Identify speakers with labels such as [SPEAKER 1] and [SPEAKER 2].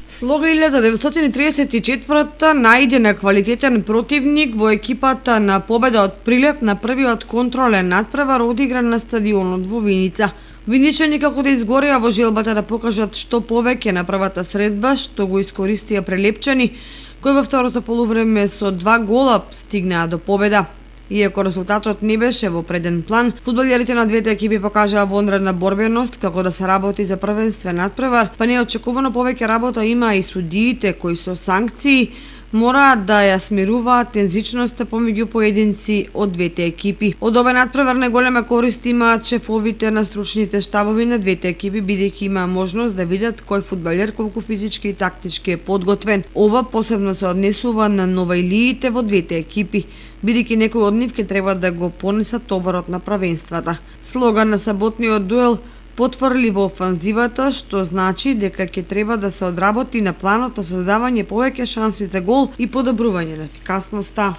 [SPEAKER 1] Слога 1934 најде на квалитетен противник во екипата на победа од Прилеп на првиот контролен натпревар одигран на стадионот во Виница. Виничани како да изгореа во желбата да покажат што повеќе на првата средба, што го искористија прелепчани, кои во второто полувреме со 2 гола стигнаа до победа. Иако резултатот не беше во преден план, фудбалерите на двете екипи покажаа вонредна борбеност како да се работи за првенствен натпревар, па неочекувано повеќе работа има и судиите кои со санкции мораат да ја смируваат тензичноста помеѓу поединци од двете екипи. Од овој натпревар најголема корист имаат шефовите на стручните штабови на двете екипи, бидејќи имаа можност да видат кој фудбалер колку физички и тактички е подготвен. Ова посебно се однесува на новаилиите во двете екипи, бидејќи некои од нив ќе треба да го понесат товарот на првенствата. Слоган на саботниот дуел: потврли во офанзивата, што значи дека ќе треба да се одработи на планот на создавање повеќе шанси за гол и подобрување на ефикасноста.